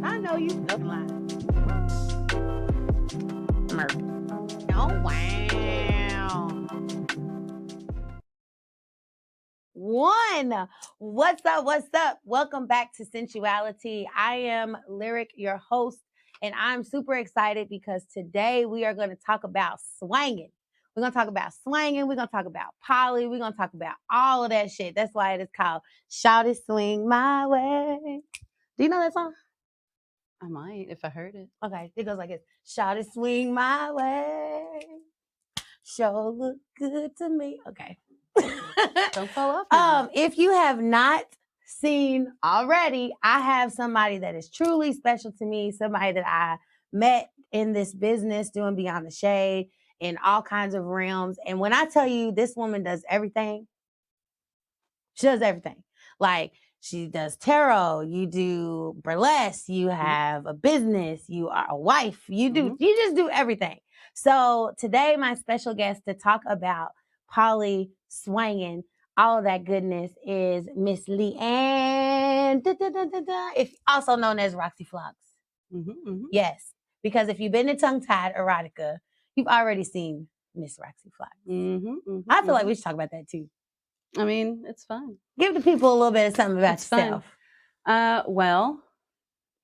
I know you fucking lying. Murph. Oh, wow. One. What's up? What's up? Welcome back to SensualiTEA. I am Lyric, your host, and I'm super excited because today we are going to talk about swanging. We're going to talk about swanging. We're going to talk about poly. We're going to talk about all of that shit. That's why it is called Shawty Swing My Way. Do you know that song? I might if I heard it. Okay, it goes like this. Shawty swing my way. Sure look good to me. Okay. Don't fall off now. If you have not seen already, I have somebody that is truly special to me, somebody that I met in this business doing Beyond the Shade in all kinds of realms. And when I tell you this woman does everything, she does everything. Like, she does tarot, you do burlesque, you have a business, you are a wife, you just do everything. So today, my special guest to talk about poly swanging, all of that goodness is Miss Leanne, if also known as Roxy Flocks. Yes, because if you've been to Tongue Tied Erotica, you've already seen Miss Roxy Flocks. I feel like we should talk about that too. I mean, it's fun. Give the people a little bit of something about yourself. Well,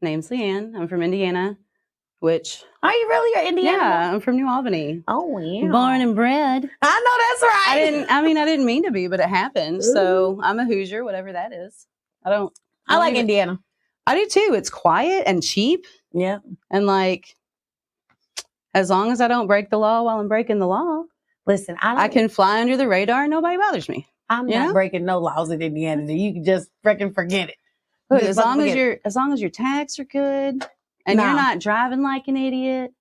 name's Leanne. I'm from Indiana, which... Are you really? You're Indiana? Yeah, I'm from New Albany. Oh, wow. Born and bred. I know that's right. I didn't mean to be, but it happened. So I'm a Hoosier, whatever that is. I like Indiana. I do too. It's quiet and cheap. Yeah. And like, as long as I don't break the law while I'm breaking the law. Listen, I can fly under the radar and nobody bothers me. I'm not breaking no laws in Indiana. You can just freaking forget it. Look, as long as your tags are good and you're not driving like an idiot.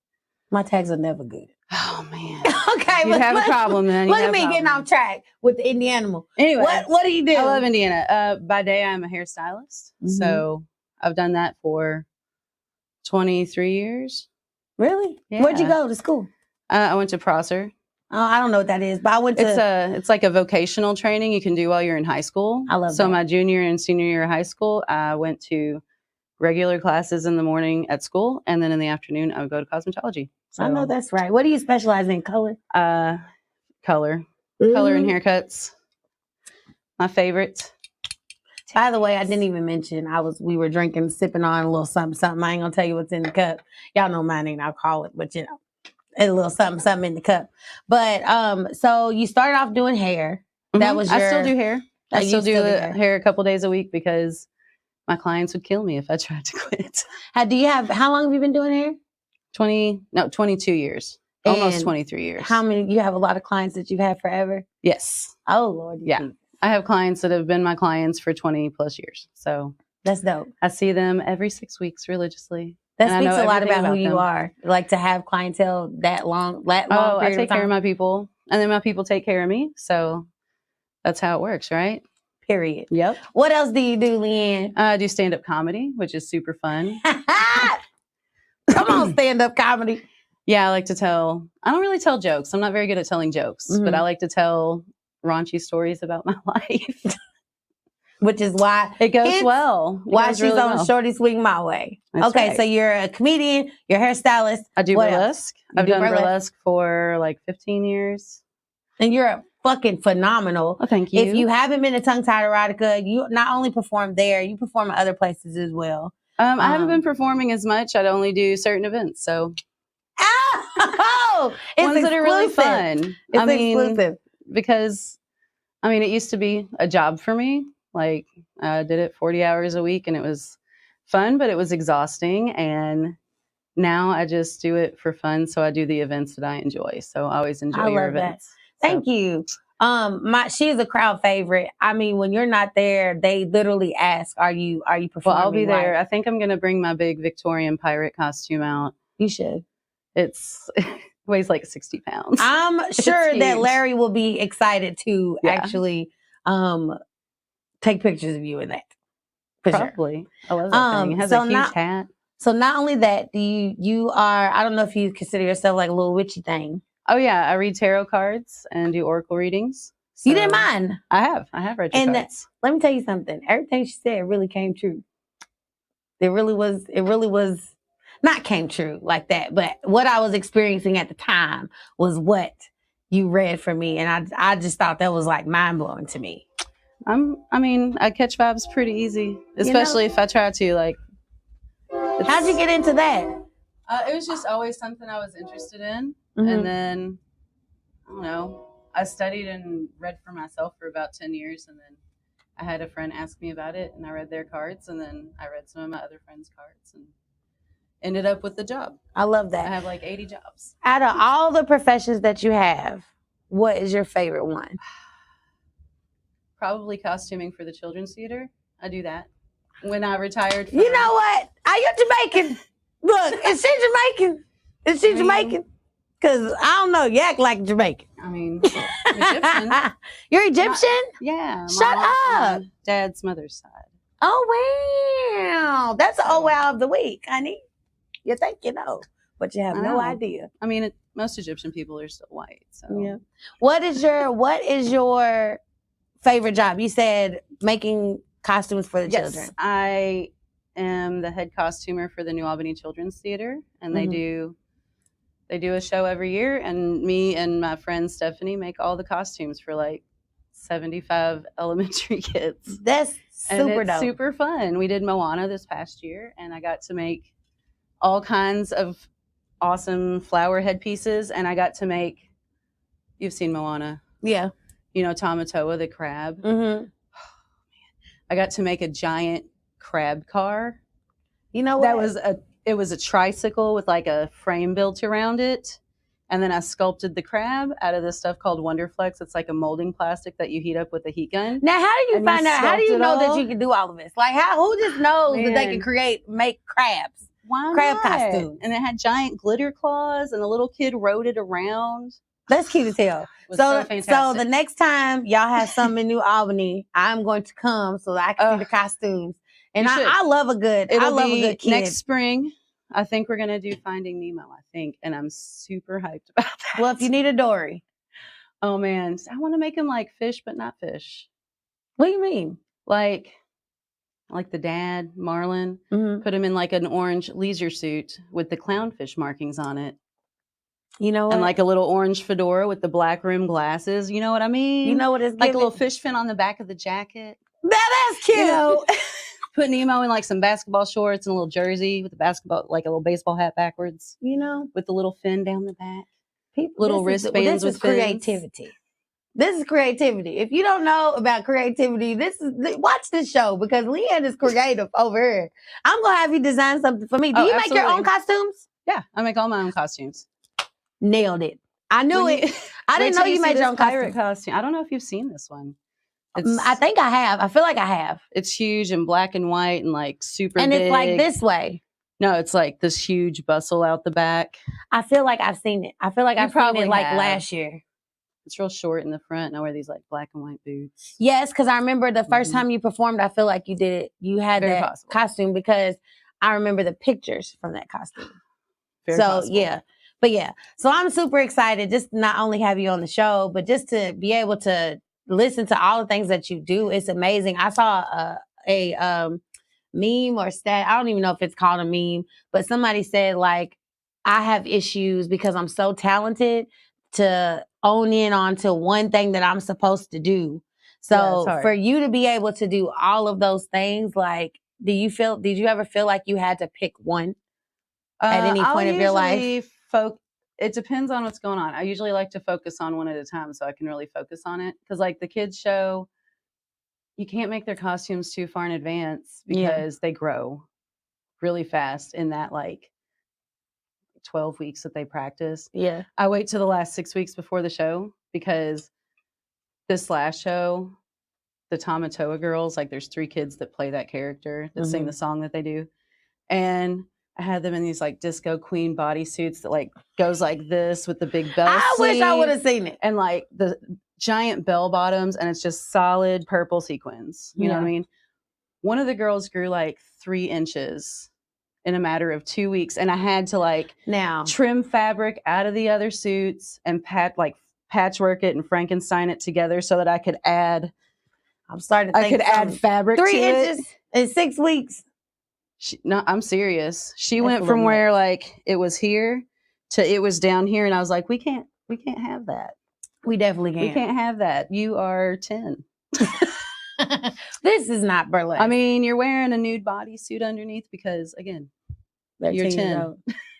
My tags are never good. Oh man. Okay, you have a problem then. Look at me getting off track with the Indiana. Anyway, what do you do? I love Indiana. By day, I'm a hairstylist. So I've done that for 23 years. Really? Yeah. Where'd you go to school? I went to Prosser. Oh, I don't know what that is, but I went to... It's like a vocational training you can do while you're in high school. I love that. So my junior and senior year of high school, I went to regular classes in the morning at school, and then in the afternoon, I would go to cosmetology. So, I know that's right. What do you specialize in? Color? Color. Color and haircuts. My favorite. By the way, I didn't even mention we were drinking, sipping on a little something. I ain't gonna tell you what's in the cup. Y'all know mine ain't alcoholic, but you know. A little something in the cup. But so you started off doing hair. That was I still do hair. I still do hair a couple days a week because my clients would kill me if I tried to quit. How long have you been doing hair? 22 years. Almost 23 years. How many? You have a lot of clients that you've had forever? Yes. Oh, Lord. Yeah. I have clients that have been my clients for 20 plus years. So that's dope. I see them every 6 weeks religiously. That speaks a lot about who you are. Like to have clientele that long. I take care of my people, and then my people take care of me. So that's how it works, right? Period. Yep. What else do you do, Leanne? I do stand-up comedy, which is super fun. Come on, stand-up comedy. Yeah, I don't really tell jokes. I'm not very good at telling jokes, but I like to tell raunchy stories about my life. Which is why it goes well. Why she's really on Shorty Swing My Way. That's okay, right. So you're a comedian, you're a hairstylist. I do burlesque. I've done burlesque for like 15 years. And you're a fucking phenomenal. Oh, thank you. If you haven't been to Tongue Tied Erotica, you not only perform there, you perform at other places as well. I haven't been performing as much. I'd only do certain events. So it's ones that are really fun. It's exclusive. Because it used to be a job for me. Like I did it 40 hours a week and it was fun, but it was exhausting. And now I just do it for fun. So I do the events that I enjoy. So I always enjoy your events. Thank you. She's a crowd favorite. When you're not there, they literally ask, are you performing? Well, I'll be there. I think I'm going to bring my big Victorian pirate costume out. You should. It weighs like 60 pounds. I'm sure that Larry will be excited to actually take pictures of you in that. Probably. Sure. I love that thing. It has a huge hat. So not only that, you are, I don't know if you consider yourself like a little witchy thing. Oh yeah, I read tarot cards and do oracle readings. So you didn't mind? I have read your cards. Let me tell you something. Everything she said really came true. It really was not came true like that, but what I was experiencing at the time was what you read for me, and I just thought that was like mind blowing to me. I mean, I catch vibes pretty easy, especially if I try to. Like, how'd you get into that? It was just always something I was interested in, Mhm. and then I don't know. I studied and read for myself for about 10 years, and then I had a friend ask me about it, and I read their cards, and then I read some of my other friends' cards, and ended up with the job. I love that. I have like 80 jobs. Out of all the professions that you have, what is your favorite one? Probably costuming for the children's theater. I do that. When I retired from... You know what? Are you Jamaican? Look, is she Jamaican? Is she Jamaican? Because I don't know, you act like Jamaican. I mean, Egyptian. You're Egyptian? Yeah. Shut up. Dad's mother's side. Oh, wow. That's the wow of the week, honey. You think you know, but you have no idea. I mean, most Egyptian people are still white. So yeah. What is your favorite job? You said making costumes for the children. I am the head costumer for the New Albany Children's Theater, and they do a show every year, and me and my friend Stephanie make all the costumes for like 75 elementary kids. That's super dope. Super fun. We did Moana this past year, and I got to make all kinds of awesome flower headpieces, and I got to make, you've seen Moana. Yeah. You know, Tamatoa, the crab. Mm-hmm. I got to make a giant crab car. You know what? It was a tricycle with like a frame built around it. And then I sculpted the crab out of this stuff called Wonderflex. It's like a molding plastic that you heat up with a heat gun. Now, how do you find out? How do you know that you can do all of this? Like, who just knows that they can make crabs? Why crab not? Costumes. And it had giant glitter claws, and a little kid rode it around. That's cute as hell. So fantastic. So the next time y'all have something in New Albany, I'm going to come so that I can see the costumes. And I love a good kid. Next spring, I think we're gonna do Finding Nemo. I think, and I'm super hyped about that. Well, if you need a Dory, oh man, I want to make him like fish, but not fish. What do you mean? Like the dad, Marlin, put him in like an orange leisure suit with the clownfish markings on it. You know what? And like a little orange fedora with the black rim glasses. You know what I mean? You know what it's like a little fish fin on the back of the jacket. That's cute. You know, put Nemo in like some basketball shorts and a little jersey with a little baseball hat backwards. You know, with the little fin down the back. Little wristbands with creativity. This is creativity. If you don't know about creativity, watch this show because Leanne is creative over here. I'm gonna have you design something for me. Do you make your own costumes? Yeah, I make all my own costumes. Nailed it. I knew it. I didn't know you made your own pirate costume. I don't know if you've seen this one. I think I have. I feel like I have. It's huge and black and white and like super and big. It's like this way. No, it's like this huge bustle out the back. I feel like I've seen it. I feel like I've seen it like last year. It's real short in the front, and I wear these like black and white boots. Yes, because I remember the first time you performed, I feel like you did it. You had that costume because I remember the pictures from that costume. Very possible. Yeah. But yeah, so I'm super excited just to not only have you on the show, but just to be able to listen to all the things that you do. It's amazing. I saw a meme or stat. I don't even know if it's called a meme, but somebody said like, I have issues because I'm so talented to own in onto one thing that I'm supposed to do. So for you to be able to do all of those things, like, did you ever feel like you had to pick one at any point of your life? It depends on what's going on. I usually like to focus on one at a time so I can really focus on it. Because like the kids show, you can't make their costumes too far in advance because they grow really fast in that like 12 weeks that they practice. Yeah. I wait till the last 6 weeks before the show because this last show, the Tamatoa girls, like there's 3 kids that play that character that sing the song that they do. And I had them in these like disco queen bodysuits that like goes like this with the big bell sleeve. Wish I would have seen it. And like the giant bell bottoms, and it's just solid purple sequins. You know what I mean? One of the girls grew like 3 inches in a matter of 2 weeks, and I had to like trim fabric out of the other suits and patchwork it and Frankenstein it together so that I could add. I'm starting to think I could add fabric. 3 to inches it. in 6 weeks. No, I'm serious. She That's went a from little where like it was here to it was down here, and I was like, we can't have that. We definitely can't. We can't have that. You are 10. This is not burlesque. I mean, you're wearing a nude bodysuit underneath because, again, you're 10.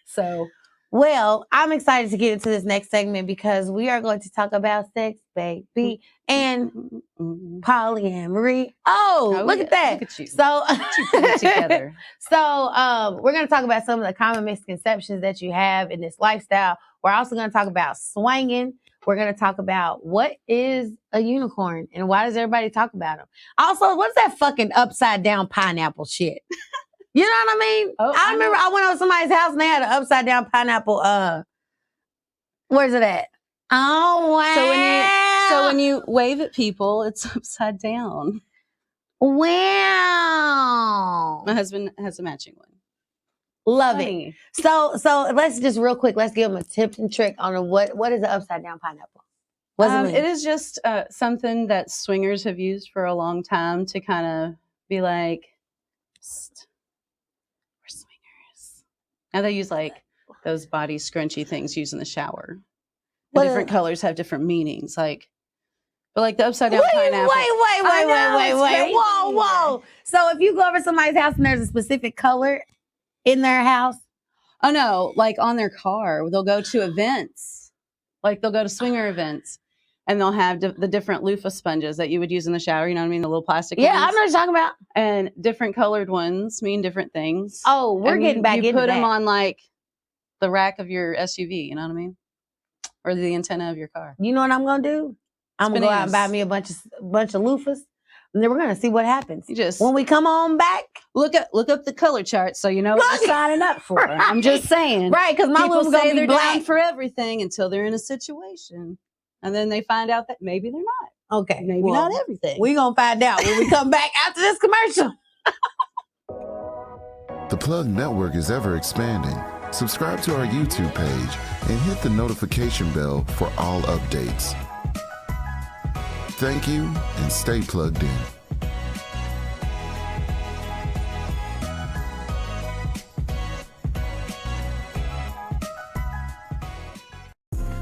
So, well, I'm excited to get into this next segment because we are going to talk about sex, baby, and polyamory. Oh, look at that. Look at you. So, you put it together. So, we're going to talk about some of the common misconceptions that you have in this lifestyle. We're also going to talk about swanging. We're going to talk about what is a unicorn and why does everybody talk about them. Also, what's that fucking upside down pineapple shit? You know what I mean? Oh, I remember I went over somebody's house and they had an upside down pineapple. Where's it at? Oh wow! So when you wave at people, it's upside down. Wow! My husband has a matching one. Love it. So let's just real quick. Let's give them a tip and trick on what is an upside down pineapple. What does it mean? It is just something that swingers have used for a long time to kind of be like, we're swingers. Now they use like those body scrunchy things used in the shower. The different colors have different meanings. Like, but like the upside down pineapple. Wait. Whoa. So if you go over somebody's house and there's a specific color in their house. Oh no, like on their car, they'll go to events. Like they'll go to swinger events and they'll have the different loofah sponges that you would use in the shower. You know what I mean? The little plastic ones. Yeah, I know what you're talking about. And different colored ones mean different things. Oh, we're getting back into that. You put them on like the rack of your SUV, you know what I mean? Or the antenna of your car. You know what I'm going to do? I'm going to go out and buy me a bunch of loofahs. And then we're going to see what happens. When we come on back, look up the color chart so you know what you're signing up for. Right. I'm just saying. Right, because my people say they're black. Down for everything until they're in a situation. And then they find out that maybe they're not. Okay. Maybe not everything. We're going to find out when we come back after this commercial. The Plug Network is ever expanding. Subscribe to our YouTube page and hit the notification bell for all updates. Thank you and stay plugged in.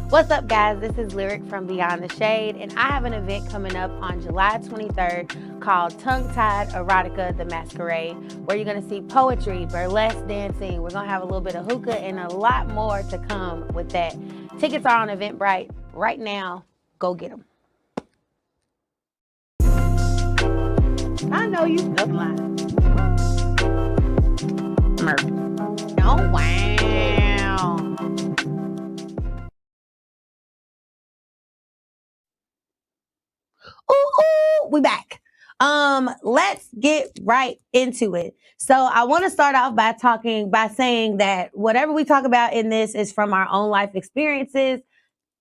What's up, guys? This is Lyric from Beyond the Shade, and I have an event coming up on July 23rd called Tongue Tied Erotica the Masquerade, where you're going to see poetry, burlesque dancing. We're going to have a little bit of hookah and a lot more to come with that. Tickets are on Eventbrite right now. Go get them. I know you stuff lying. Oh, wow. Ooh, we back. Let's get right into it. So I want to start off by saying that whatever we talk about in this is from our own life experiences.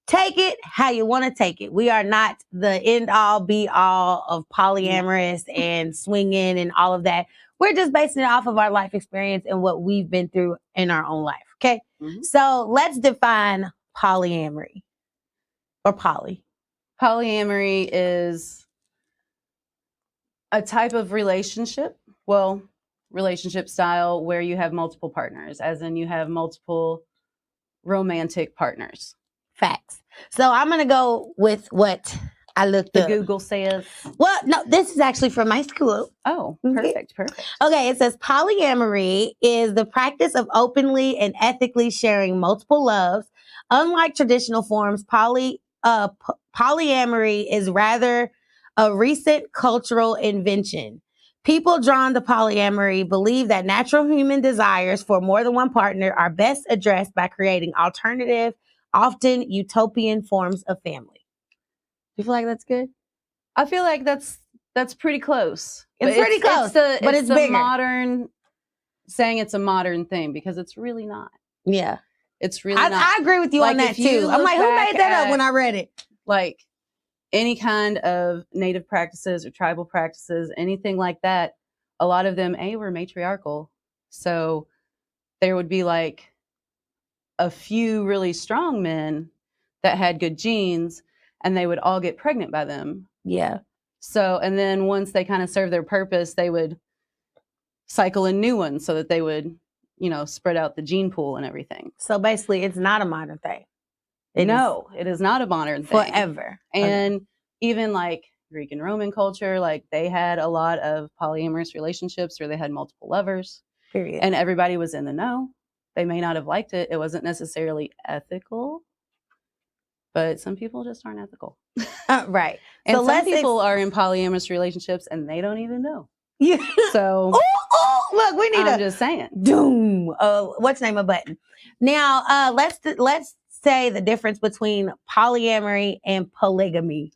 Take it how you want to take it. We are not the end all be all of polyamorous and swinging and all of that. We're just basing it off of our life experience and what we've been through in our own life. Okay. Mm-hmm. So let's define polyamory or poly. Polyamory is a type of relationship style where you have multiple partners, as in you have multiple romantic partners. Facts. So I'm going to go with what I looked up. Google says. Well, no, this is actually from my school. Oh, perfect. Okay, it says polyamory is the practice of openly and ethically sharing multiple loves. Unlike traditional forms, polyamory is rather a recent cultural invention. People drawn to polyamory believe that natural human desires for more than one partner are best addressed by creating alternative, often utopian forms of family. Do you feel like that's good? I feel like that's pretty close. It's pretty close, but it's bigger. Modern saying it's a modern thing because it's really not. Yeah. It's really not. I agree with you on that too. I'm like, who made that up when I read it? Like any kind of native practices or tribal practices, anything like that, a lot of them, were matriarchal. So there would be like a few really strong men that had good genes and they would all get pregnant by them. Yeah. So, and then once they kind of served their purpose, they would cycle in new ones so that they would, spread out the gene pool and everything. So basically, it's not a modern thing. No, it is not a modern thing. Forever. And even like Greek and Roman culture, like they had a lot of polyamorous relationships where they had multiple lovers. Period. And everybody was in the know. They may not have liked it. It wasn't necessarily ethical, but some people just aren't ethical. Right. And so some people are in polyamorous relationships and they don't even know. Yeah. So look, we need I'm just saying. Doom. What's name a button? Now, let's say the difference between polyamory and polygamy,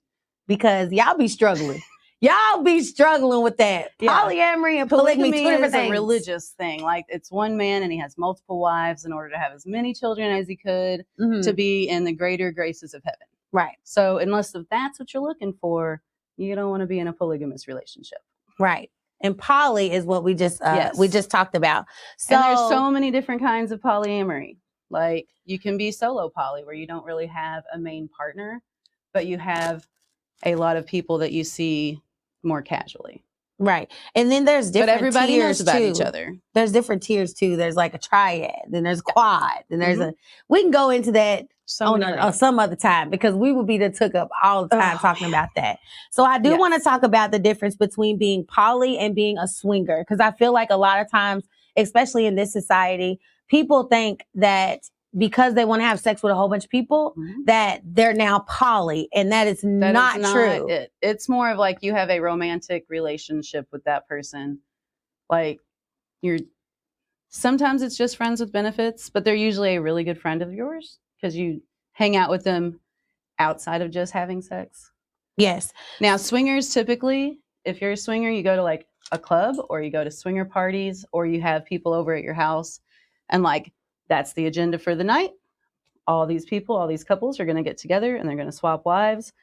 because y'all be struggling. Y'all be struggling with that. Yeah. Polyamory and polygamy, two different is things. A religious thing. Like it's one man and he has multiple wives in order to have as many children as he could to be in the greater graces of heaven. Right. So unless that's what you're looking for, you don't want to be in a polygamous relationship. Right. And poly is what we just talked about. So and there's so many different kinds of polyamory. Like you can be solo poly where you don't really have a main partner, but you have a lot of people that you see more casually. Right. And then there's different tiers. But everybody knows about each other. There's different tiers too. There's like a triad, then there's quad, then there's we can go into that some other time, because we would be took up all the time talking about that. So I do want to talk about the difference between being poly and being a swinger, because I feel like a lot of times, especially in this society, people think that because they want to have sex with a whole bunch of people, that they're now poly, and that is not true. It's more of like you have a romantic relationship with that person. Like sometimes it's just friends with benefits, but they're usually a really good friend of yours because you hang out with them outside of just having sex. Yes. Now, swingers typically, if you're a swinger, you go to like a club or you go to swinger parties or you have people over at your house, and like that's the agenda for the night. All these couples are going to get together and they're going to swap wives,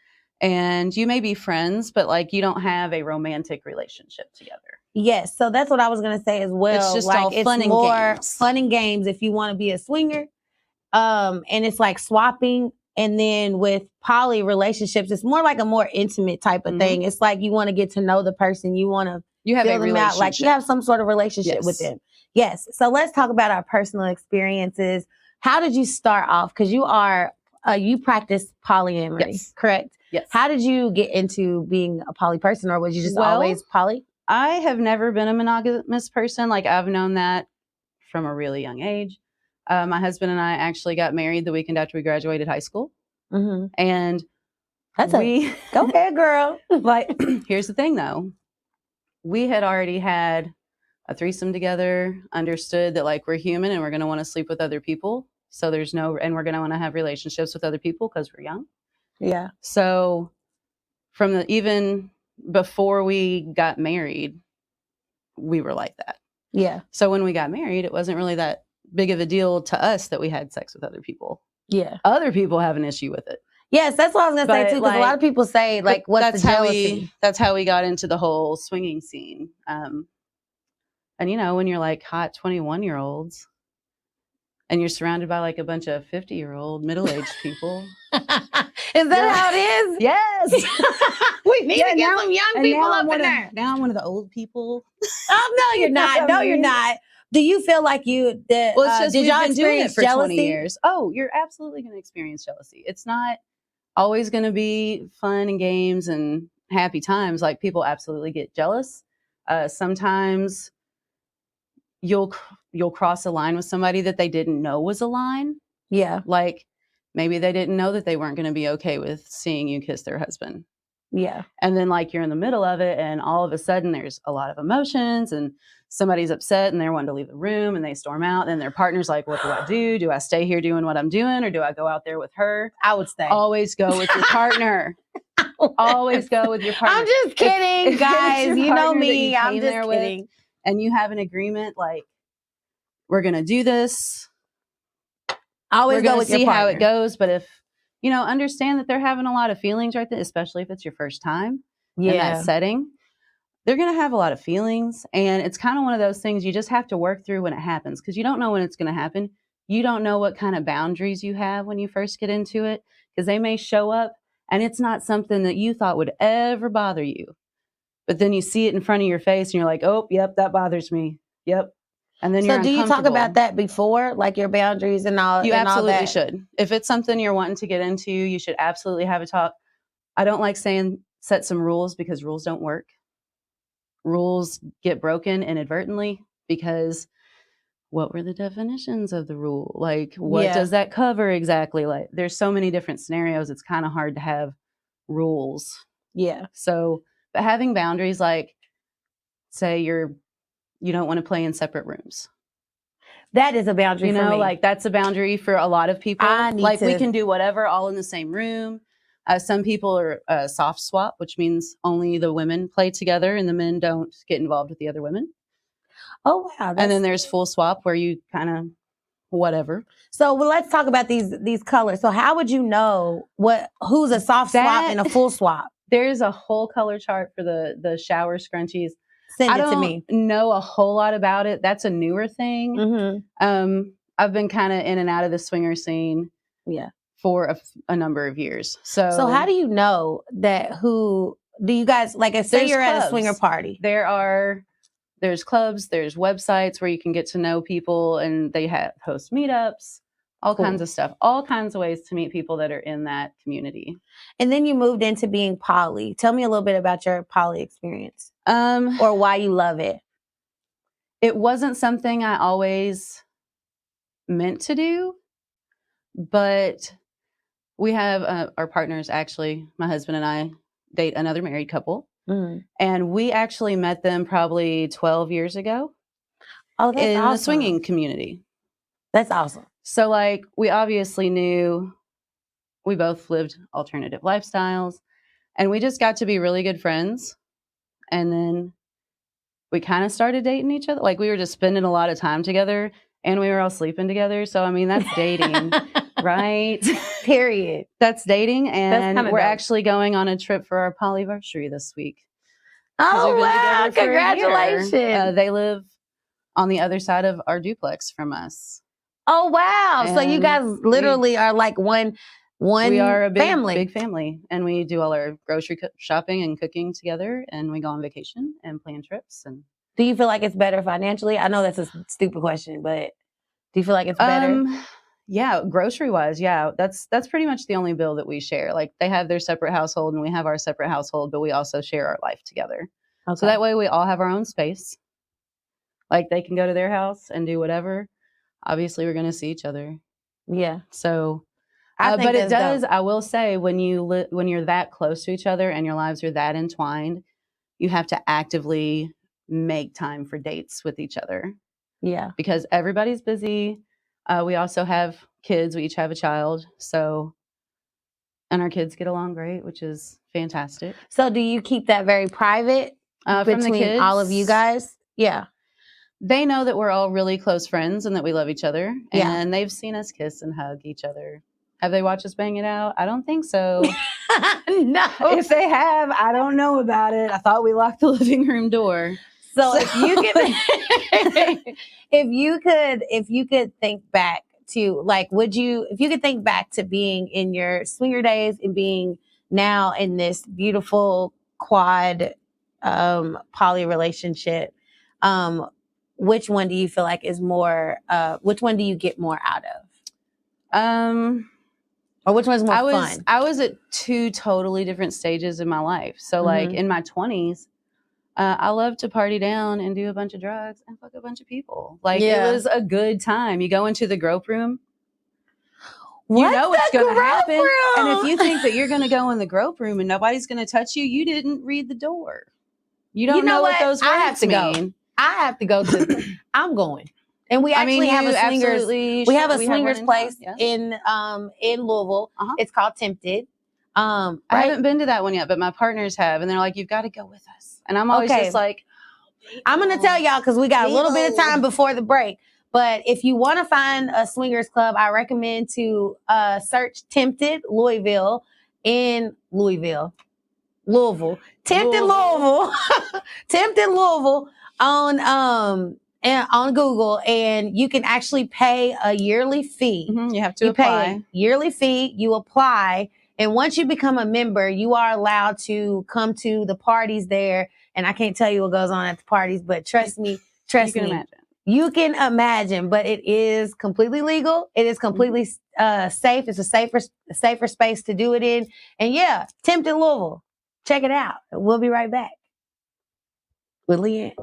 and you may be friends, but like you don't have a romantic relationship together. Yes. So that's what I was going to say as well. It's just like all fun and games. Fun and games if you want to be a swinger. And it's like swapping. And then with poly relationships, it's more like a more intimate type of thing. It's like you want to get to know the person. You want to feel them out, like you have some sort of relationship with them. Yes. So let's talk about our personal experiences. How did you start off? Because you practice polyamory, correct? Yes. How did you get into being a poly person, or was you just always poly? I have never been a monogamous person. Like I've known that from a really young age. My husband and I actually got married the weekend after we graduated high school. And go ahead, girl. Like, here's the thing though. We had already had a threesome together, understood that like we're human and we're going to want to sleep with other people. So and we're going to want to have relationships with other people because we're young. Yeah. So even before we got married, we were like that. Yeah. So when we got married, it wasn't really that big of a deal to us that we had sex with other people. Yeah. Other people have an issue with it. Yes, that's what I was going to say too, because a lot of people say like, what's the jealousy? That's how we got into the whole swinging scene. And when you're like hot 21-year-olds and you're surrounded by like a bunch of 50-year-old middle-aged people. Is that how it is? Yes. We need to get some young people up in there. Now I'm one of the old people. Oh, no, you're not. No, you're not. Do you feel like did y'all experience jealousy? 20 years. Oh, you're absolutely going to experience jealousy. It's not always going to be fun and games and happy times. Like people absolutely get jealous. Sometimes you'll cross a line with somebody that they didn't know was a line. Yeah. Like maybe they didn't know that they weren't going to be okay with seeing you kiss their husband. Yeah. And then like you're in the middle of it and all of a sudden there's a lot of emotions and somebody's upset and they're wanting to leave the room and they storm out and their partner's like, what do I do? Do I stay here doing what I'm doing or do I go out there with her? I would stay. Always go with your partner. Always go with your partner. I'm just kidding, guys. You know me. I'm just kidding. And you have an agreement like, we're going to do this. Always go with your partner. See how it goes. But if, understand that they're having a lot of feelings right there, especially if it's your first time in that setting. They're going to have a lot of feelings. And it's kind of one of those things you just have to work through when it happens because you don't know when it's going to happen. You don't know what kind of boundaries you have when you first get into it because they may show up and it's not something that you thought would ever bother you. but then you see it in front of your face and you're like, oh, yep, that bothers me. Yep. And then you're So do you talk uncomfortable. about that before, like your boundaries and all? You and all absolutely that? should. If it's something you're wanting to get into, you should absolutely have a talk. I don't like saying set some rules because rules don't work. Rules get broken inadvertently because what were the definitions of the rule? Like, what does that cover exactly? Like, there's so many different scenarios. It's kind of hard to have rules. Yeah. So, but having boundaries, like, say you don't want to play in separate rooms. That is a boundary for me. Like that's a boundary for a lot of people. We can do whatever all in the same room. Some people are soft swap, which means only the women play together and the men don't get involved with the other women. Oh, wow. And then there's full swap where you kind of whatever. So let's talk about these colors. So how would you know who's a soft swap and a full swap? There's a whole color chart for the shower scrunchies. Send it to me. I don't know a whole lot about it. That's a newer thing. Mm-hmm. I've been kind of in and out of the swinger scene for a number of years. So how do you know that do you guys, like, say you're clubs. At a swinger party? There's clubs, there's websites where you can get to know people, and they host meetups, all kinds of stuff, all kinds of ways to meet people that are in that community. And then you moved into being poly. Tell me a little bit about your poly experience, or why you love it. It wasn't something I always meant to do, but we have our partners, actually, my husband and I date another married couple. Mm-hmm. And we actually met them probably 12 years ago. Oh, that's in awesome. the swinging community. That's awesome. So, like, we obviously knew we both lived alternative lifestyles, and we just got to be really good friends. And then we kind of started dating each other. Like, we were just spending a lot of time together, and we were all sleeping together. So, I mean, that's dating, right? Period. That's dating. And we're actually going on a trip for our polyversary this week. Oh, wow. Congratulations. They live on the other side of our duplex from us. Oh, wow. And so you guys literally are like one we are a big family. And we do all our grocery shopping and cooking together. And we go on vacation and plan trips. And do you feel like it's better financially? I know that's a stupid question, but do you feel like it's better? Yeah, grocery wise, yeah. That's pretty much the only bill that we share. Like, they have their separate household and we have our separate household, but we also share our life together. Okay. So that way we all have our own space. Like, they can go to their house and do whatever. Obviously, we're going to see each other. Yeah. So, but it does. Dope. I will say, when you're that close to each other and your lives are that entwined, you have to actively make time for dates with each other. Yeah. Because everybody's busy. We also have kids. We each have a child. So, and our kids get along great, which is fantastic. So, do you keep that very private between from the kids, all of you guys? Yeah. They know that we're all really close friends and that we love each other. Yeah. And they've seen us kiss and hug each other. Have they watched us bang it out? I don't think so. No. If they have, I don't know about it. I thought we locked the living room door. So if you could, if you could think back to, like, if you could think back to being in your swinger days and being now in this beautiful quad poly relationship, which one do you feel like is more, which one do you get more out of? Or which one's more fun? I was at two totally different stages in my life. So like in my 20s, I love to party down and do a bunch of drugs and fuck a bunch of people. Like, it was a good time. You go into the grope room. You know what's going to happen. And if you think that you're going to go in the grope room and nobody's going to touch you, you didn't read the door. You don't know what those words mean. I have to go to. I'm going. And we actually have a swingers. We have a swingers place in Louisville. It's called Tempted. I haven't been to that one yet, but my partners have, and they're like, "You've got to go with us." And I'm always just like, I'm going to tell y'all, because we got a little bit of time before the break. But if you want to find a swingers club, I recommend to search Tempted Louisville in Louisville. Tempted Louisville. Tempted Louisville on Google, and you can actually pay a yearly fee. You have to apply. Pay a yearly fee, you apply, and once you become a member, you are allowed to come to the parties there and I can't tell you what goes on at the parties, but trust me, You can imagine. You can imagine, but it is completely legal. It is completely safe. It's a safer space to do it in. And yeah, Tempted Louisville. Check it out. We'll be right back with Leanne.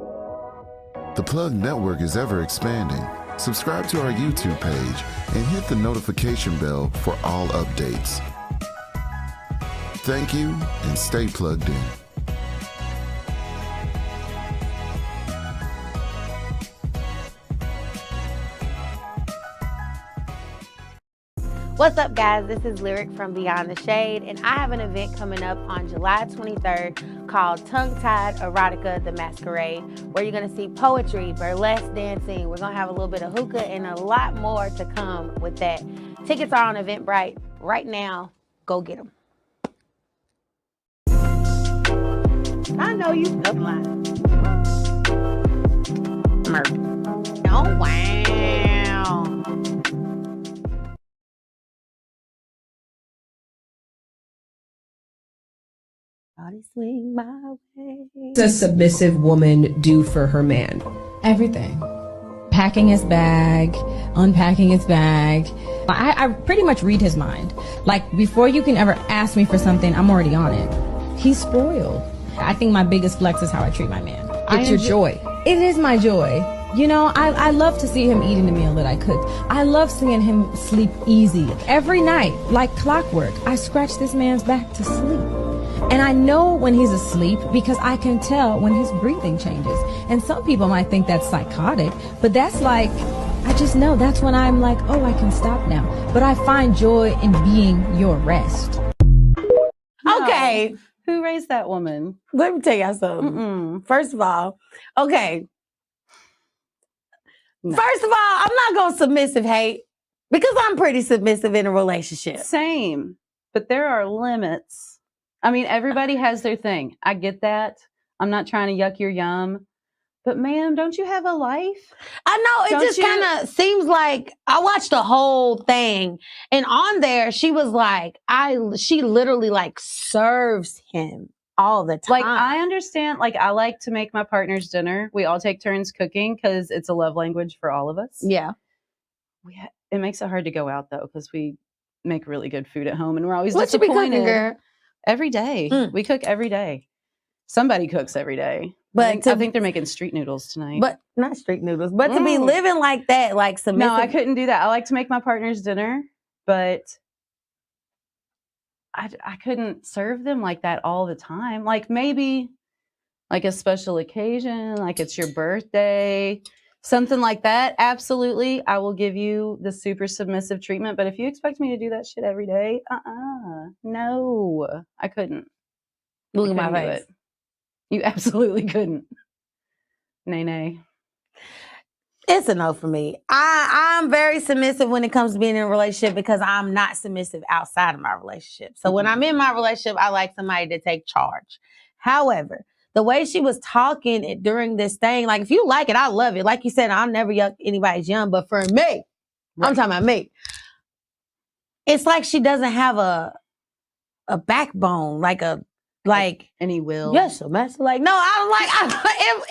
The Plug Network is ever expanding. Subscribe to our YouTube page and hit the notification bell for all updates. Thank you and stay plugged in. What's up, guys? This is Lyric from Beyond the Shade, and I have an event coming up on July 23rd called Tongue Tied Erotica the Masquerade, where you're going to see poetry, burlesque dancing. We're going to have a little bit of hookah and a lot more to come with that. Tickets are on Eventbrite right now. Go get them. I know you stuff lying. Oh, wow. Swing my way. Does a submissive woman do for her man? Everything. Packing his bag, unpacking his bag. I pretty much read his mind. Like, before you can ever ask me for something, I'm already on it. He's spoiled. I think my biggest flex is how I treat my man. It's your joy. It is my joy. You know, I love to see him eating the meal that I cooked. I love seeing him sleep easy. Every night, like clockwork, I scratch this man's back to sleep. And I know when he's asleep because I can tell when his breathing changes. And some people might think that's psychotic, but that's like, I just know that's when I'm like, oh, I can stop now. But I find joy in being your rest. Okay. Who raised that woman? Let me tell y'all something. First of all, okay. No. First of all, I'm not going to submissive hate because I'm pretty submissive in a relationship. Same. But there are limits. I mean, everybody has their thing. I get that. I'm not trying to yuck your yum. But ma'am, don't you have a life? I know. It Don't just you- kind of seems like I watched the whole thing. And on there, she was like, she literally like serves him all the time. Like, I understand. Like, I like to make my partner's dinner. We all take turns cooking because it's a love language for all of us. Yeah. It makes it hard to go out, though, because we make really good food at home and we're always What you be disappointed. cooking, girl? Every day. We cook every day. Somebody cooks every day. But I think they're making street noodles tonight. But not street noodles. But to be living like that, like submissive. No, I couldn't do that. I like to make my partner's dinner, but I couldn't serve them like that all the time. Like maybe like a special occasion, like it's your birthday, something like that. Absolutely. I will give you the super submissive treatment. But if you expect me to do that shit every day, no, I couldn't. Look at my Couldn't do face. it. You absolutely couldn't. Nay. It's a no for me. I'm very submissive when it comes to being in a relationship because I'm not submissive outside of my relationship. So when I'm in my relationship, I like somebody to take charge. However, the way she was talking during this thing, like if you like it, I love it. Like you said, I'll never yuck anybody's yum, but for me, I'm talking about me. It's like she doesn't have a backbone, like any will. yes, so that's like no,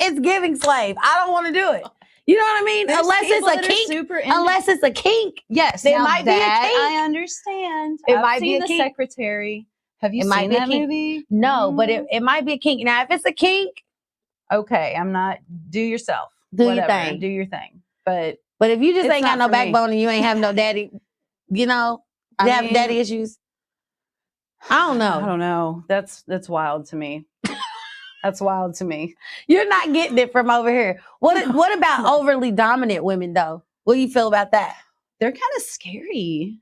it's giving slave. I don't want to do it. You know what I mean? There's Unless people it's that a are kink. super Unless it's a kink. Yes, There now might be a that kink. I understand. It I've might be seen a The kink. Secretary. Have you It might seen be a that kink. movie? No, but it might be a kink. Now, if it's a kink, Okay, I'm not. Do yourself. Do your Whatever, thing. Do your thing. But but if you just It's ain't got not no for me. backbone and you ain't have no daddy, you know, I you have mean- daddy issues. I don't know. I don't know. That's wild to me. That's wild to me. You're not getting it from over here. What about overly dominant women though? What do you feel about that? They're kind of scary.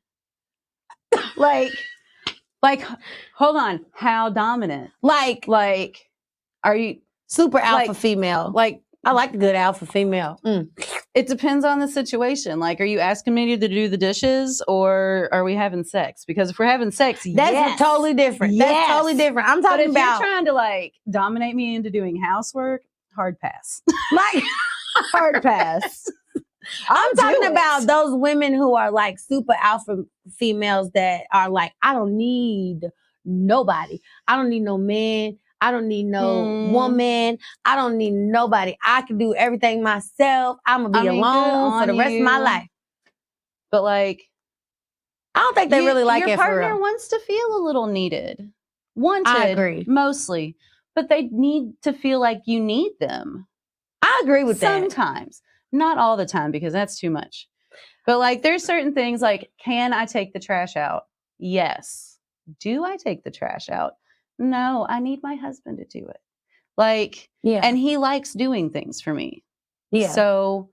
like, hold on. How dominant? Like Are you super alpha like- female. like? I like a good alpha female. It depends on the situation. Like, are you asking me to do the dishes or are we having sex? Because if we're having sex, That's yes. totally different. That's Yes. totally different. I'm But talking if about you're trying to like dominate me into doing housework, hard pass. like Hard pass. I'm do talking it. about those women who are like super alpha females that are like, I don't need nobody. I don't need no man. I don't need no woman. I don't need nobody. I can do everything myself. I'm going to be alone for the rest of my life. But like, I don't think they really like your it for partner real. wants to feel a little needed. Wanted, I agree. mostly. But they need to feel like you need them. I agree with that. Sometimes. Not all the time, because that's too much. But like, there's certain things like, can I take the trash out? Yes. Do I take the trash out? No, I need my husband to do it. Like, and he likes doing things for me. Yeah. So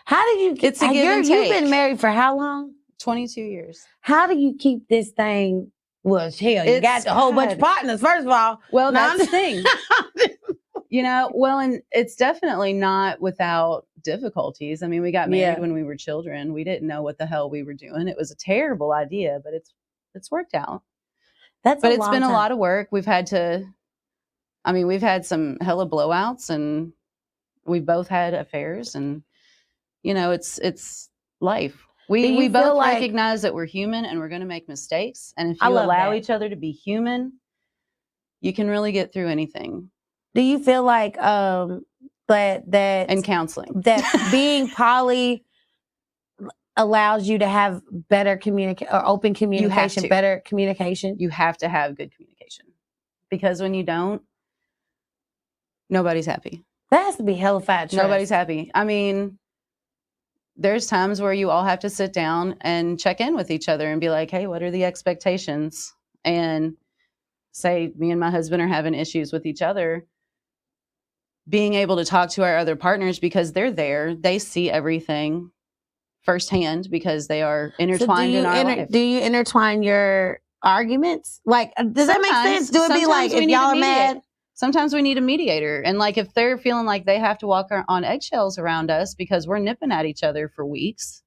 how did you it's a give and take. You've been married for how long? 22 years. How do you keep this thing? Well, hell, you got a whole bunch of partners, first of all. Well, that's the thing. You know, well, and it's definitely not without difficulties. I mean, we got married when we were children. We didn't know what the hell we were doing. It was a terrible idea, but it's worked out. But it's been a lot of work. We've had some hella blowouts, and we've both had affairs, and you know, it's life. We both recognize that we're human and we're going to make mistakes. And if you allow each other to be human, you can really get through anything. Do you feel like that and counseling, that being poly allows you to have better open communication, better communication? You have to have good communication, because when you don't, nobody's happy. That has to be hellified trust. Nobody's happy. I mean, there's times where you all have to sit down and check in with each other and be like, hey, what are the expectations? And say, me and my husband are having issues with each other. Being able to talk to our other partners, because they're there, they see everything firsthand, because they are intertwined in our life. Do you intertwine your arguments? Like, does that make sense? Do it be like, if y'all are mad? Sometimes we need a mediator. And like, if they're feeling like they have to walk on eggshells around us because we're nipping at each other for weeks,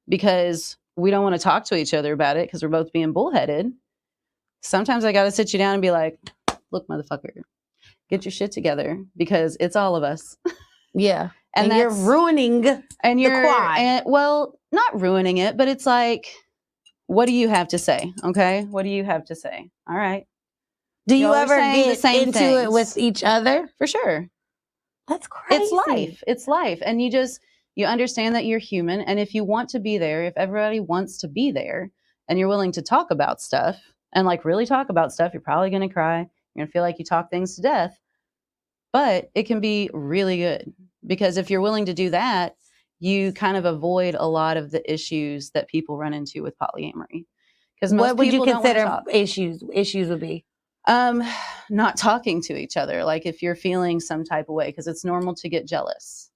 because we don't want to talk to each other about it because we're both being bullheaded, sometimes I got to sit you down and be like, look, motherfucker, get your shit together, because it's all of us. Yeah. And you're ruining the quad. Well, not ruining it, but it's like, what do you have to say? Okay. What do you have to say? All right. Do you ever get into it with each other? For sure. That's crazy. It's life. It's life. And you understand that you're human. And if you want to be there, if everybody wants to be there and you're willing to talk about stuff and like really talk about stuff, you're probably going to cry. You're going to feel like you talk things to death, but it can be really good, because if you're willing to do that, you kind of avoid a lot of the issues that people run into with polyamory. Because what would you consider issues would be? Not talking to each other. Like if you're feeling some type of way, because it's normal to get jealous.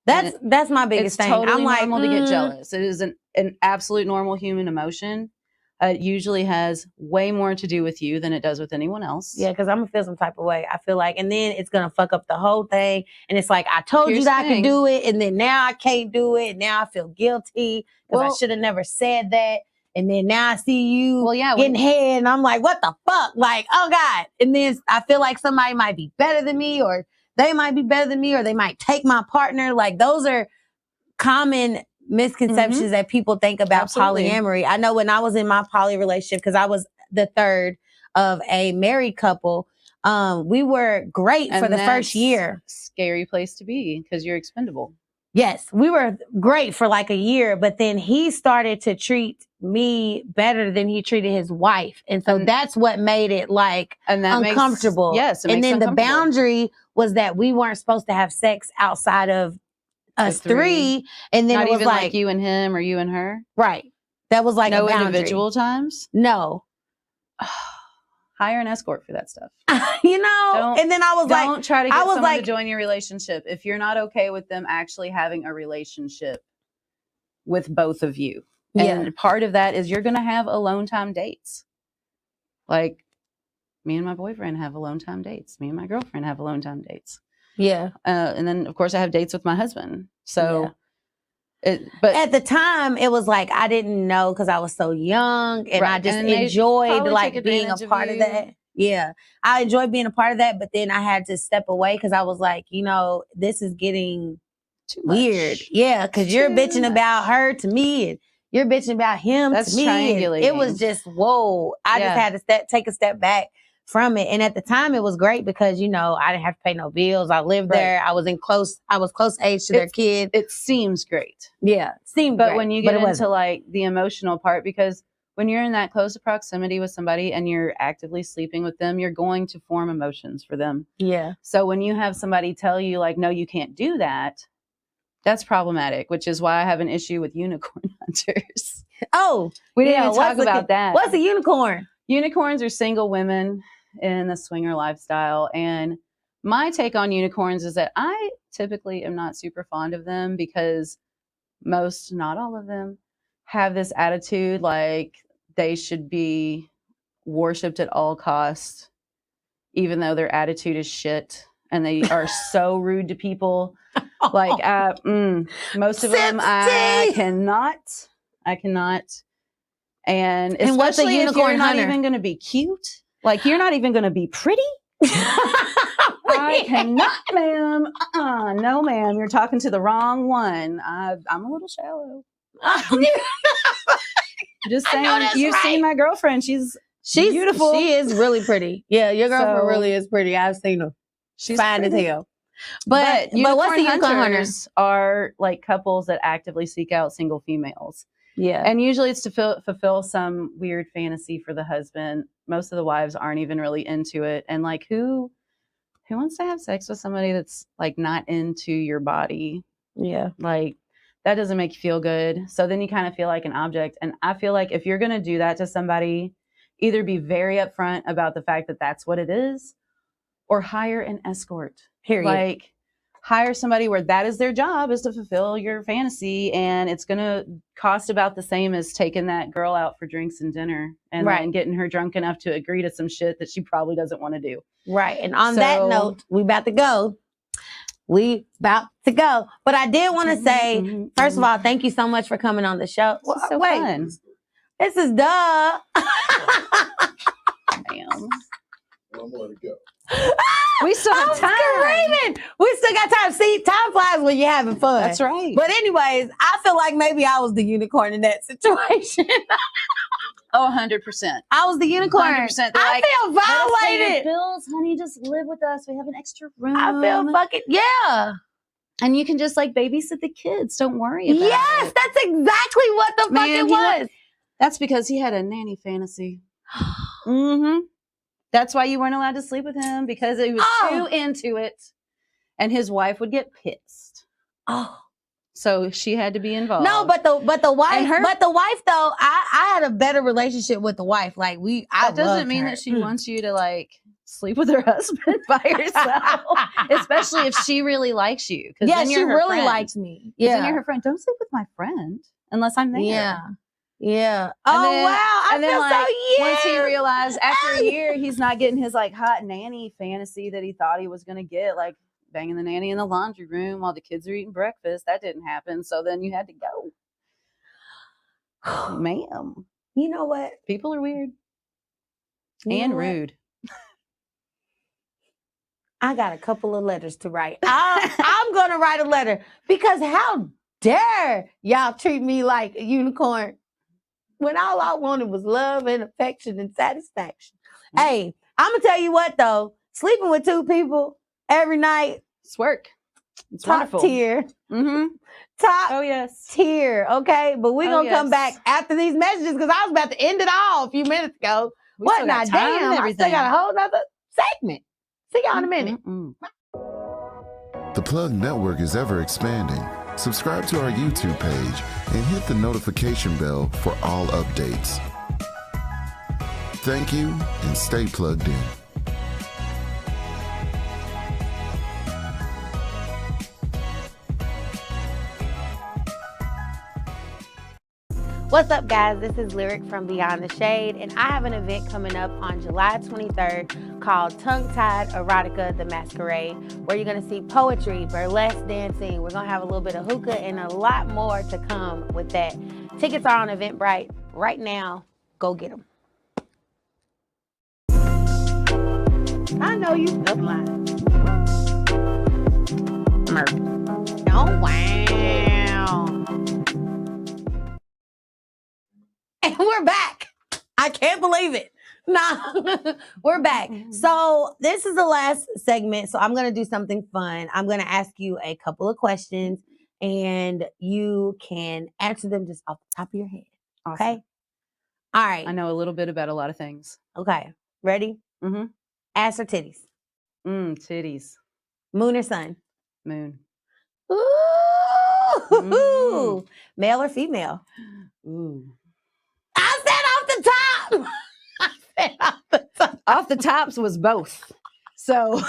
That's my biggest thing. Totally normal to get jealous. It is an absolute normal human emotion. It usually has way more to do with you than it does with anyone else. Yeah, because I'm gonna feel some type of way. I feel like, and then it's gonna fuck up the whole thing. And it's like, I told you that I could do it, and then now I can't do it. And now I feel guilty because I should have never said that. And then now I see you getting head, and I'm like, what the fuck? Like, oh God. And then I feel like somebody might be better than me, or they might be better than me, or they might take my partner. Like, those are common misconceptions that people think about polyamory. I know when I was in my poly relationship, because I was the third of a married couple, we were great for the first year. Scary place to be, because you're expendable. Yes, we were great for like a year, but then he started to treat me better than he treated his wife. And so that's what made it like uncomfortable. And then the boundary was that we weren't supposed to have sex outside of us three. And then not it was even like you and him or you and her. Right. That was like no a boundary. Individual times. No. Hire an escort for that stuff. You know, and then I was like, don't try to get someone to join your relationship if you're not okay with them actually having a relationship with both of you. And part of that is you're going to have alone time dates. Like me and my boyfriend have alone time dates. Me and my girlfriend have alone time dates. Yeah. And then of course I have dates with my husband. So but at the time it was like, I didn't know because I was so young, and I just enjoyed like being a part of that. Yeah. I enjoyed being a part of that, but then I had to step away because I was like, you know, this is getting too weird. Yeah. Cause you're bitching about her to me, and you're bitching about him to me. It was just, whoa. I just had to take a step back from it. And at the time it was great because, you know, I didn't have to pay no bills. I lived there. I was close age to their kid. It seems great. Yeah. Seemed But great, when you get into like the emotional part, because when you're in that close proximity with somebody and you're actively sleeping with them, you're going to form emotions for them. Yeah. So when you have somebody tell you like, no, you can't do that, that's problematic, which is why I have an issue with unicorn hunters. Oh, we didn't even talk about that. What's a unicorn? Unicorns are single women in the swinger lifestyle. And my take on unicorns is that I typically am not super fond of them because most, not all of them, have this attitude like they should be worshipped at all costs, even though their attitude is shit and they are so rude to people. Like most of them, I cannot. And especially if you're not even going to be cute, like you're not even going to be pretty. I cannot, ma'am. No, ma'am. You're talking to the wrong one. I'm a little shallow. Just saying. You've seen my girlfriend. She's beautiful. She is really pretty. Yeah, your girlfriend really is pretty. I've seen her. She's fine as hell. But what's the unicorn hunters? Are like couples that actively seek out single females. Yeah. And usually it's to fulfill some weird fantasy for the husband. Most of the wives aren't even really into it. And like who wants to have sex with somebody that's like not into your body? Yeah. Like that doesn't make you feel good. So then you kind of feel like an object. And I feel like if you're going to do that to somebody, either be very upfront about the fact that that's what it is, or hire an escort. Period. Like hire somebody where that is their job, is to fulfill your fantasy, and it's going to cost about the same as taking that girl out for drinks and dinner and then getting her drunk enough to agree to some shit that she probably doesn't want to do. Right. And on that note, we about to go. But I did want to say, first of all, thank you so much for coming on the show. Well, so fun. This is duh. Damn. One more to go. We still have time. Screaming. We still got time. See, time flies when you're having fun. That's right. But anyways, I feel like maybe I was the unicorn in that situation. Oh, 100%. I was the unicorn. 100%. I feel violated. Bills, honey, just live with us. We have an extra room. I feel fucking, yeah. And you can just like babysit the kids. Don't worry about it. Yes, that's exactly what the fuck it was. That's because he had a nanny fantasy. Mm-hmm. That's why you weren't allowed to sleep with him, because he was too into it, and his wife would get pissed. Oh, so she had to be involved. No, but the wife though, I had a better relationship with the wife. Like that doesn't mean that she wants you to like sleep with her husband by yourself, especially if she really likes you. Yeah, she really likes me. Yeah, then you're her friend. Don't sleep with my friend unless I'm there. Yeah. Yeah. Wow. I feel so once he realized after a year he's not getting his like hot nanny fantasy that he thought he was going to get, like banging the nanny in the laundry room while the kids are eating breakfast. That didn't happen. So then you had to go. Ma'am. You know what? People are weird and rude. I got a couple of letters to write. I'm going to write a letter because how dare y'all treat me like a unicorn when all I wanted was love and affection and satisfaction. Mm-hmm. Hey, I'm going to tell you what, though. Sleeping with two people every night. It's work. It's top wonderful. Tier. Mm-hmm. Top tier, okay? But we're going to come back after these messages because I was about to end it all a few minutes ago. What not? Damn, I still got a whole nother segment. See y'all in a minute. The Plug Network is ever expanding. Subscribe to our YouTube page and hit the notification bell for all updates. Thank you and stay plugged in. What's up, guys? This is Lyric from Beyond the Shade, and I have an event coming up on July 23rd called Tongue Tied Erotica the Masquerade, where you're going to see poetry, burlesque dancing. We're going to have a little bit of hookah and a lot more to come with that. Tickets are on Eventbrite right now. Go get them. I know you stuff lying. Oh, wow. And we're back. I can't believe it. Nah, we're back. So this is the last segment. So I'm gonna do something fun. I'm gonna ask you a couple of questions, and you can answer them just off the top of your head. Awesome. Okay. All right. I know a little bit about a lot of things. Okay. Ready? Mm-hmm. Ass or titties? Titties. Moon or sun? Moon. Ooh. Male or female? Ooh. I said off the top. I said off the top. Off the tops was both. So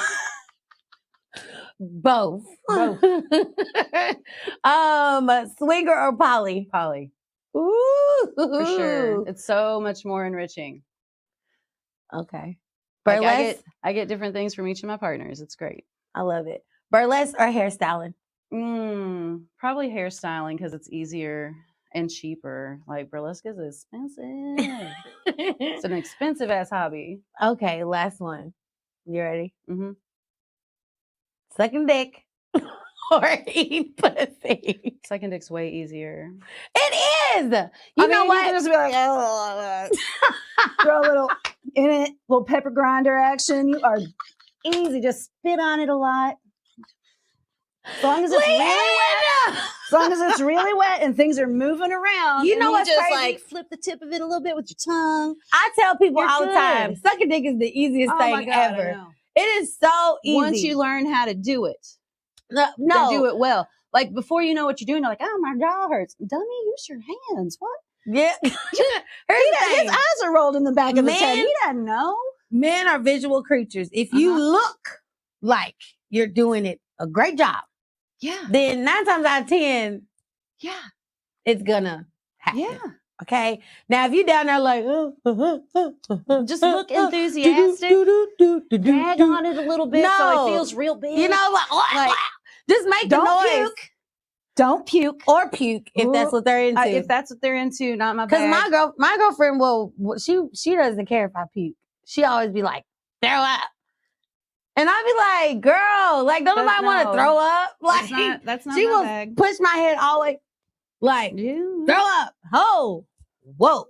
Both. Both. Swinger or poly? poly. Ooh. For sure. It's so much more enriching. Okay. Like Burlesque? I get different things from each of my partners. It's great. I love it. Burlesque or hairstyling? Probably hairstyling because it's easier and cheaper. Like burlesque is expensive. It's an expensive ass hobby. Okay, last one. You ready? Mm-hmm. Sucking dick or eating pussy? Sucking dick's way easier. It is. You know what? You can just be like, throw a little in it, little pepper grinder action. You are easy. Just spit on it a lot. As long as it's really wet. As long as it's really wet and things are moving around. You know what's just crazy? like flip the tip of it a little bit with your tongue. I tell people You're all the good. time, sucking dick is the easiest Oh my thing God, I ever. know. It is so easy. Once you learn how to do it, no, then do it well. Like before you know what you're doing, you're like, oh, my jaw hurts. Dummy, use your hands. What? Yeah. Here's the His thing. eyes are rolled in the back of his head. Men- He doesn't know. Men are visual creatures. If you look like you're doing it a great job, Yeah. then 9 times out of 10, Yeah. it's gonna happen. Yeah. Okay. Now, if you down there like, Just look enthusiastic. Drag on it a little bit so No. it feels real big. You know what? Like, just make the don't noise. puke. Don't puke. Or puke if that's what they're into. If that's what they're into, not my Because bag. my girlfriend she doesn't care if I puke. She always be like, throw up. And I'd be like, girl, like, don't But nobody want to no. throw up? Like, That's not she my will bag. push my head all the way, like, Yeah. throw up. Oh, whoa.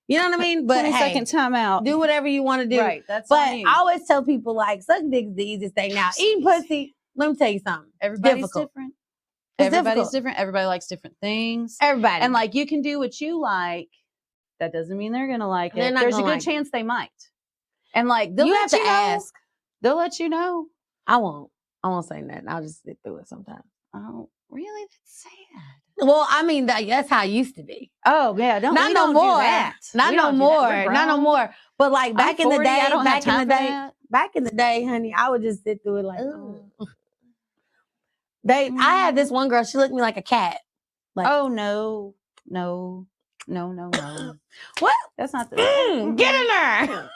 You know what I mean? But 20-second timeout. do whatever you want to do. Right. That's But on you. I always tell people, like, sucking dick is the easiest thing. Now, eating pussy, let me tell you something. Everybody's difficult. different. It's Everybody's difficult. different. Everybody likes different things. Everybody. And like you can do what you like. That doesn't mean they're gonna like They're it. not There's a gonna good like it. chance they might. And like they'll you let have to you know. ask. They'll let you know. I won't say nothing. I'll just sit through it sometimes. Oh, really? That's sad. Well, I mean, that's how it used to be. Oh yeah, Not we no don't do more. that. Not We no don't do that. more. We're Not no grown. more. But like back I'm in the 40, day, I don't have back in the time for day, that. back in the day, honey, I would just sit through it like. Ooh. I had this one girl. She looked at me like a cat. Like, Oh no. what? That's not the Get in there.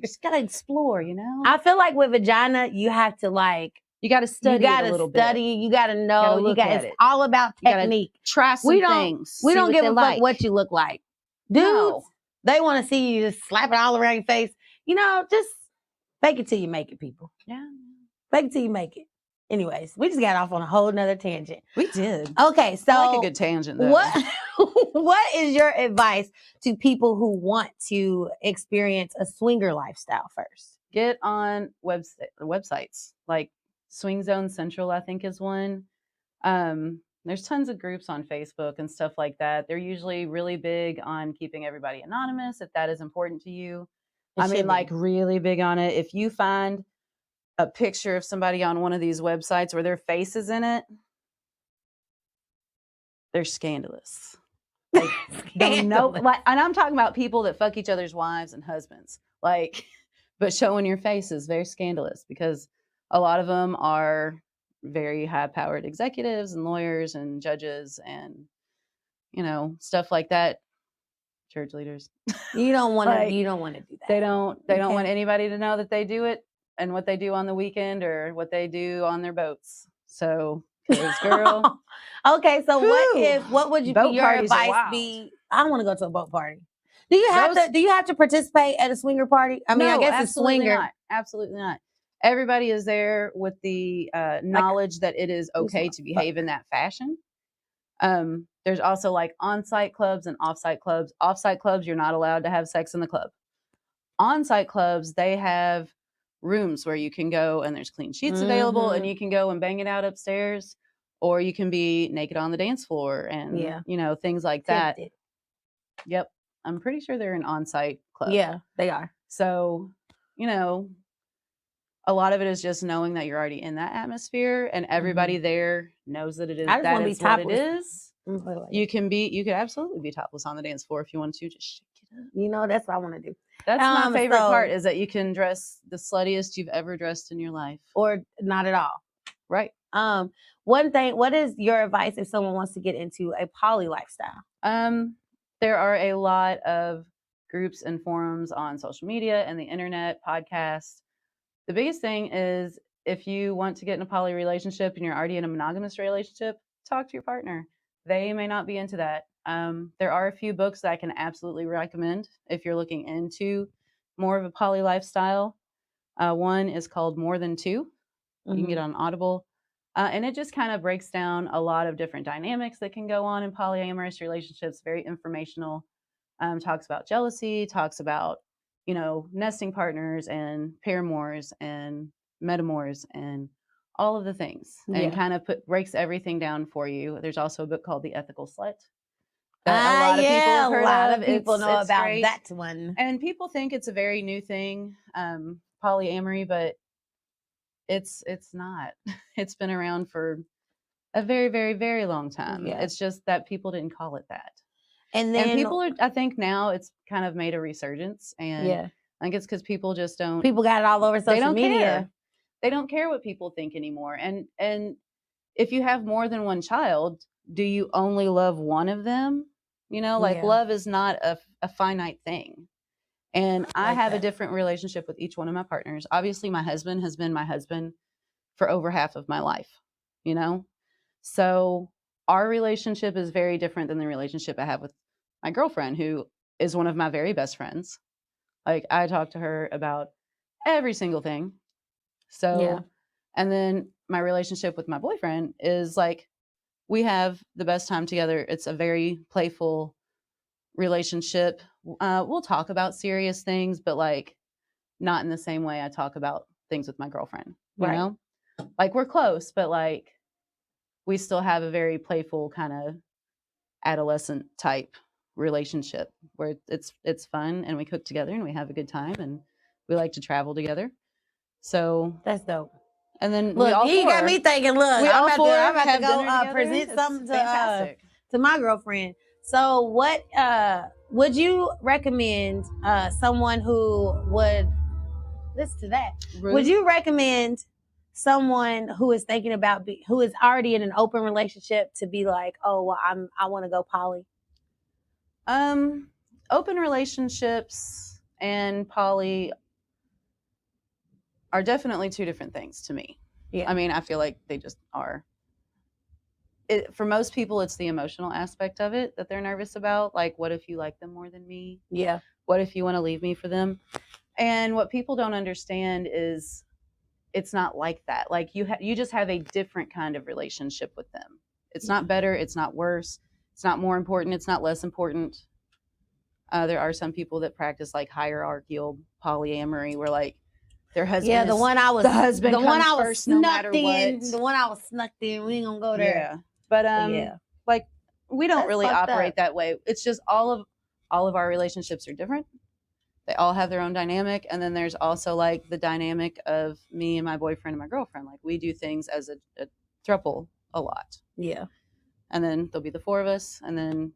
just gotta explore, you know. I feel like with vagina, you have to like. You gotta study You gotta it a little study. bit. You gotta know. Gotta look at It's it. all about You gotta technique. Try some We don't. things. We see don't what give they a fuck like. what you look like, dudes. No. They want to see you just slap it all around your face. You know, just fake it till you make it, people. Yeah. Fake it till you make it. Anyways, we just got off on a whole nother tangent. We did. Okay, so I like a good tangent though. what is your advice to people who want to experience a swinger lifestyle first? Get on websites like Swing Zone Central, I think is one. There's tons of groups on Facebook and stuff like that. They're usually really big on keeping everybody anonymous if that is important to you. It I should mean, be. like really big on it. If you find a picture of somebody on one of these websites where their face is in it, they're scandalous. Like, don't know. Like, and I'm talking about people that fuck each other's wives and husbands. Like, but showing your face is very scandalous because a lot of them are very high-powered executives and lawyers and judges and, you know, stuff like that. Church leaders. You don't want to. Like, You don't want to do that. They don't Okay. want anybody to know that they do it and what they do on the weekend or what they do on their boats. So, because girl, Okay, so Whew. what would you Boat your parties are advice wild. be? I don't want to go to a boat party. Do you have Those- to? Do you have to participate at a swinger party? I mean, I no, guess it's absolutely swinger. not. Absolutely not. Everybody is there with the knowledge that it is okay to behave in that fashion. There's also like on-site clubs and off-site clubs. Off-site clubs, you're not allowed to have sex in the club. on-site clubs, they have rooms where you can go and there's clean sheets available and you can go and bang it out upstairs, or you can be naked on the dance floor and, you know, things like that. Tempted. Yep. I'm pretty sure they're an on-site club. Yeah, they are. So, you know, a lot of it is just knowing that you're already in that atmosphere and everybody there knows that it is, I just wanna be what it topless. is. You could absolutely be topless on the dance floor if you want to. Just shake it up. You know, that's what I want to do. That's my favorite part, is that you can dress the sluttiest you've ever dressed in your life. Or not at all. Right. One thing, what is your advice if someone wants to get into a poly lifestyle? There are a lot of groups and forums on social media and the internet, podcasts. The biggest thing is, if you want to get in a poly relationship and you're already in a monogamous relationship, talk to your partner. They may not be into that. There are a few books that I can absolutely recommend if you're looking into more of a poly lifestyle. One is called More Than Two. You can get on Audible. And it just kind of breaks down a lot of different dynamics that can go on in polyamorous relationships. Very informational. Talks about jealousy, talks about, you know, nesting partners and paramours and metamors and all of the things, and kind of breaks everything down for you. There's also a book called The Ethical Slut that a lot of people have heard a lot of. of people know about great. that one. And people think it's a very new thing, polyamory, but it's not. It's been around for a very, very, very long time. Yeah. It's just that people didn't call it that. And then people are, I think now it's kind of made a resurgence, and I think it's because people just don't. People got it all over social media. Care. They don't care what people think anymore. And if you have more than one child, do you only love one of them? You know, like love is not a finite thing. And I have a different relationship with each one of my partners. Obviously, my husband has been my husband for over half of my life, you know? So our relationship is very different than the relationship I have with my girlfriend, who is one of my very best friends. Like, I talk to her about every single thing. So, and then my relationship with my boyfriend is like, we have the best time together. It's a very playful relationship. We'll talk about serious things, but like not in the same way I talk about things with my girlfriend, you know? Like, we're close, but like we still have a very playful kind of adolescent type relationship where it's fun, and we cook together and we have a good time, and we like to travel together. So that's dope. And then look, you got me thinking, look, I'm about to go present something to my girlfriend. So what would you recommend someone who would listen to that? Really? Would you recommend someone who is thinking about who is already in an open relationship to be like, oh, well, I want to go poly? Open relationships and poly are definitely two different things to me. Yeah. I mean, I feel like they just are. For most people, it's the emotional aspect of it that they're nervous about. Like, what if you like them more than me? Yeah. What if you want to leave me for them? And what people don't understand is it's not like that. Like, you just have a different kind of relationship with them. It's not better. It's not worse. It's not more important. It's not less important. There are some people that practice like hierarchical polyamory, where like their husband. Yeah, the one I was snuck in. The one I was snuck in. We ain't gonna go there. Yeah, but like we don't really operate that way. It's just all of our relationships are different. They all have their own dynamic, and then there's also like the dynamic of me and my boyfriend and my girlfriend. Like, we do things as a throuple a lot. Yeah, and then there'll be the four of us, and then.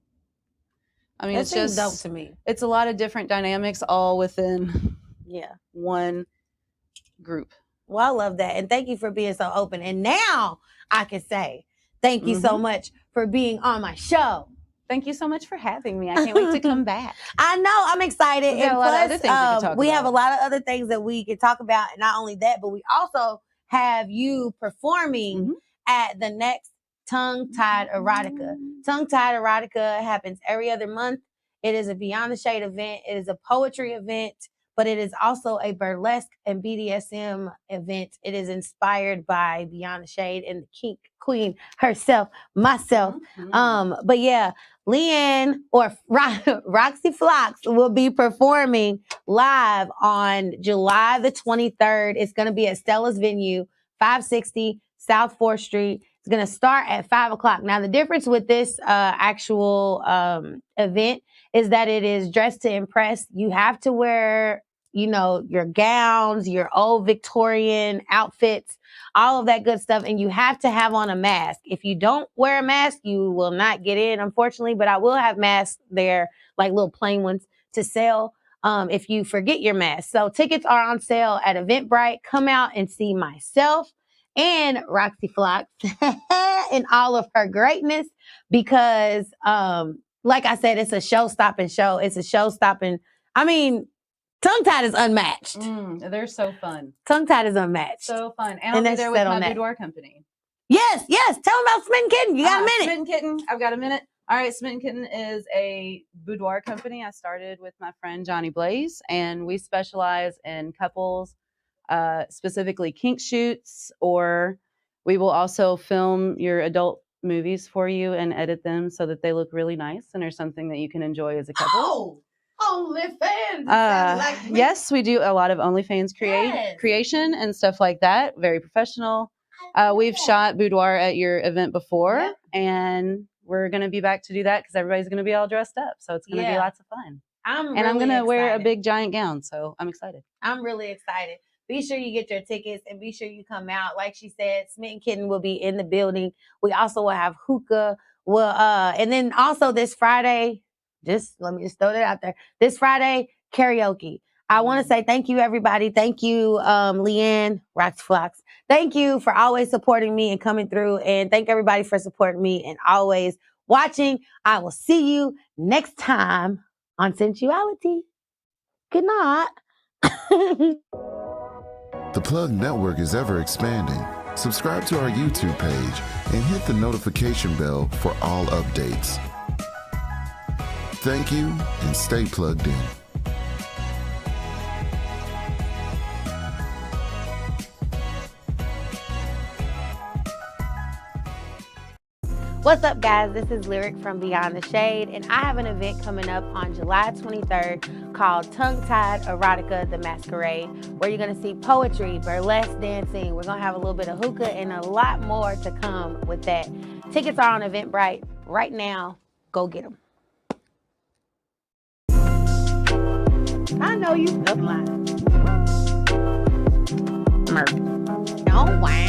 I mean, it's just dope to me. It's a lot of different dynamics all within one group. Well, I love that. And thank you for being so open. And now I can say thank you so much for being on my show. Thank you so much for having me. I can't wait to come back. I know. I'm excited. And plus, we have a lot of other things that we can talk about. And not only that, but we also have you performing at the next Tongue-Tied Erotica. Tongue-Tied Erotica happens every other month. It is a Beyond the Shade event. It is a poetry event, but it is also a burlesque and BDSM event. It is inspired by Beyond the Shade and the kink queen herself, myself. But yeah, Leanne or Roxy Flocks will be performing live on July the 23rd. It's going to be at Stella's venue, 560 South 4th Street. It's going to start at 5 o'clock. Now, the difference with this actual event is that it is dressed to impress. You have to wear, you know, your gowns, your old Victorian outfits, all of that good stuff. And you have to have on a mask. If you don't wear a mask, you will not get in, unfortunately. But I will have masks there, like little plain ones, to sell if you forget your mask. So tickets are on sale at Eventbrite. Come out and see myself and Roxy Flocks in all of her greatness because, like I said, it's a show-stopping show. It's a show-stopping. I mean, Tongue-Tied is unmatched. They're so fun. Tongue-Tied is unmatched. So fun. And I'll be there with my boudoir company. Yes. Tell them about Smitten Kitten. You got a minute. Smitten Kitten. I've got a minute. All right. Smitten Kitten is a boudoir company I started with my friend Johnny Blaze, and we specialize in couples, specifically kink shoots, or we will also film your adult movies for you and edit them so that they look really nice and are something that you can enjoy as a couple. Oh, OnlyFans. Yes, we do a lot of OnlyFans creation and stuff like that. Very professional. We've shot boudoir at your event before, and we're going to be back to do that because everybody's going to be all dressed up. So it's going to be lots of fun. I'm going to wear a big giant gown. So I'm excited. I'm really excited. Be sure you get your tickets and be sure you come out. Like she said, Smitten Kitten will be in the building. We also will have hookah. And then also this Friday, let me throw that out there. This Friday, karaoke. I want to say thank you, everybody. Thank you, Leanne, Roxy Flocks. Thank you for always supporting me and coming through. And thank everybody for supporting me and always watching. I will see you next time on SensualiTEA. Good night. The Plug Network is ever expanding. Subscribe to our YouTube page and hit the notification bell for all updates. Thank you and stay plugged in. What's up, guys? This is Lyric from Beyond the Shade, and I have an event coming up on July 23rd called Tongue-Tied Erotica the Masquerade, where you're going to see poetry, burlesque dancing. We're going to have a little bit of hookah and a lot more to come with that. Tickets are on Eventbrite right now. Go get them. I know you felt like Murphy. Oh, wow.